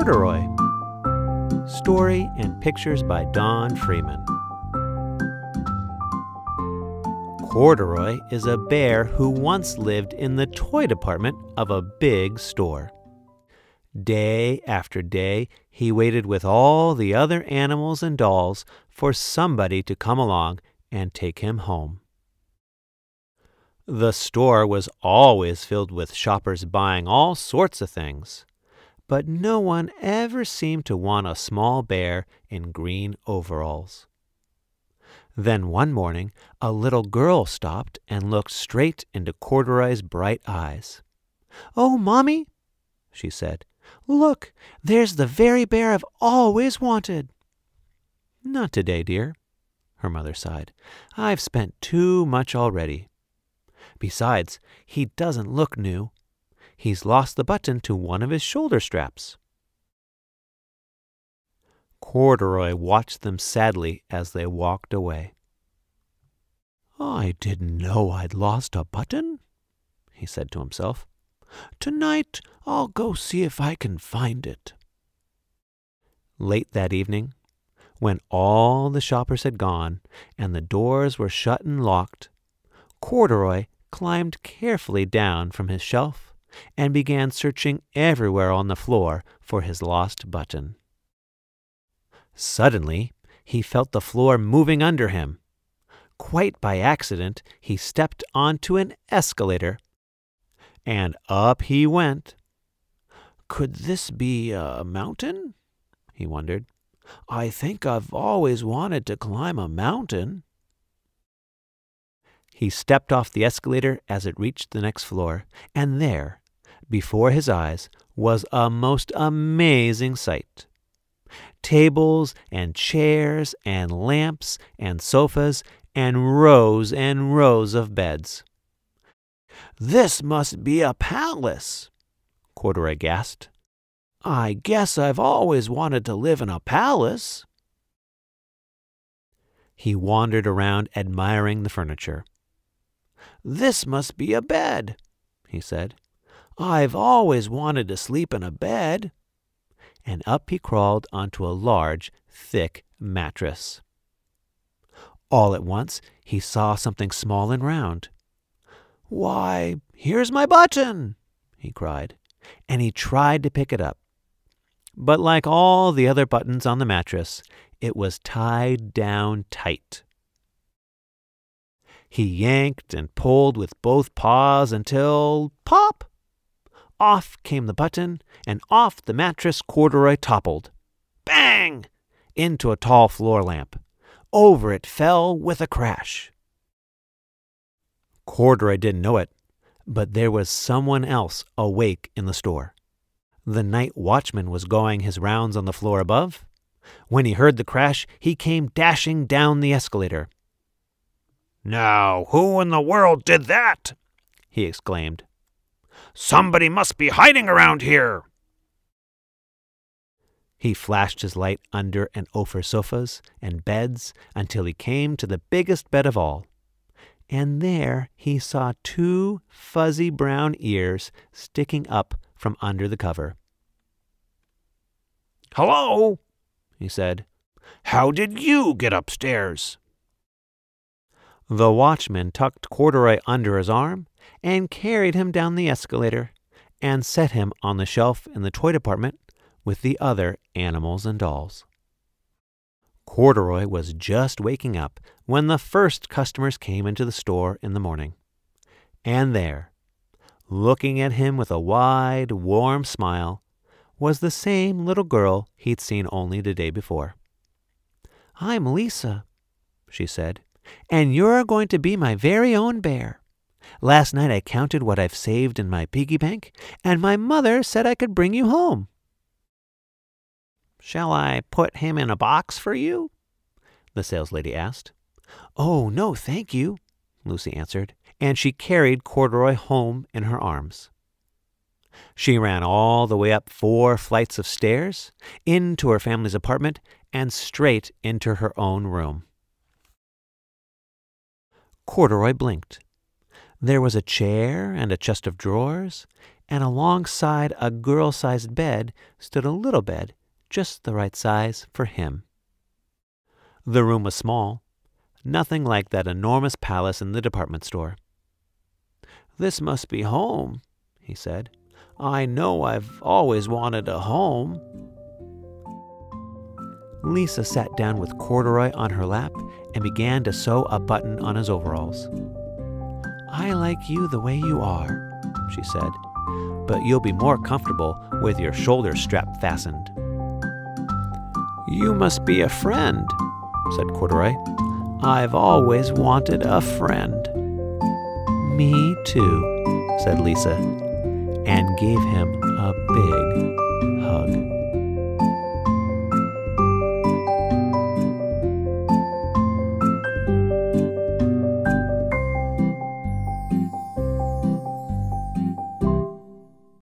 Corduroy. Story and pictures by Don Freeman. Corduroy is a bear who once lived in the toy department of a big store. Day after day, he waited with all the other animals and dolls for somebody to come along and take him home. The store was always filled with shoppers buying all sorts of things, but no one ever seemed to want a small bear in green overalls. Then one morning, a little girl stopped and looked straight into Corduroy's bright eyes. "Oh, Mommy," she said, "look, there's the very bear I've always wanted." "Not today, dear," her mother sighed. "I've spent too much already. Besides, he doesn't look new. He's lost the button to one of his shoulder straps." Corduroy watched them sadly as they walked away. "I didn't know I'd lost a button," he said to himself. "Tonight I'll go see if I can find it." Late that evening, when all the shoppers had gone and the doors were shut and locked, Corduroy climbed carefully down from his shelf and began searching everywhere on the floor for his lost button. Suddenly, he felt the floor moving under him. Quite by accident, he stepped onto an escalator, and up he went. "Could this be a mountain?" he wondered. "I think I've always wanted to climb a mountain." He stepped off the escalator as it reached the next floor, and there, before his eyes, was a most amazing sight. Tables and chairs and lamps and sofas and rows of beds. "This must be a palace," Corduroy gasped. "I guess I've always wanted to live in a palace." He wandered around admiring the furniture. "This must be a bed," he said. "I've always wanted to sleep in a bed." And up he crawled onto a large, thick mattress. All at once he saw something small and round. "Why, here's my button!" he cried, and he tried to pick it up. But like all the other buttons on the mattress, it was tied down tight. He yanked and pulled with both paws until, pop! Off came the button, and off the mattress Corduroy toppled. Bang! Into a tall floor lamp. Over it fell with a crash. Corduroy didn't know it, but there was someone else awake in the store. The night watchman was going his rounds on the floor above. When he heard the crash, he came dashing down the escalator. "Now, who in the world did that?" he exclaimed. "Somebody must be hiding around here." He flashed his light under and over sofas and beds until he came to the biggest bed of all. And there he saw two fuzzy brown ears sticking up from under the cover. "Hello," he said. "How did you get upstairs?" The watchman tucked Corduroy under his arm and carried him down the escalator and set him on the shelf in the toy department with the other animals and dolls. Corduroy was just waking up when the first customers came into the store in the morning. And there, looking at him with a wide, warm smile, was the same little girl he'd seen only the day before. "I'm Lisa," she said, "and you're going to be my very own bear. Last night I counted what I've saved in my piggy bank, and my mother said I could bring you home." "Shall I put him in a box for you?" the saleslady asked. "Oh, no, thank you," Lucy answered, and she carried Corduroy home in her arms. She ran all the way up 4 flights of stairs, into her family's apartment, and straight into her own room. Corduroy blinked. There was a chair and a chest of drawers, and alongside a girl-sized bed stood a little bed, just the right size for him. The room was small, nothing like that enormous palace in the department store. "This must be home," he said. "I know I've always wanted a home." Lisa sat down with Corduroy on her lap and began to sew a button on his overalls. "I like you the way you are," she said, "but you'll be more comfortable with your shoulder strap fastened." "You must be a friend," said Corduroy. "I've always wanted a friend." "Me too," said Lisa, and gave him a big hug.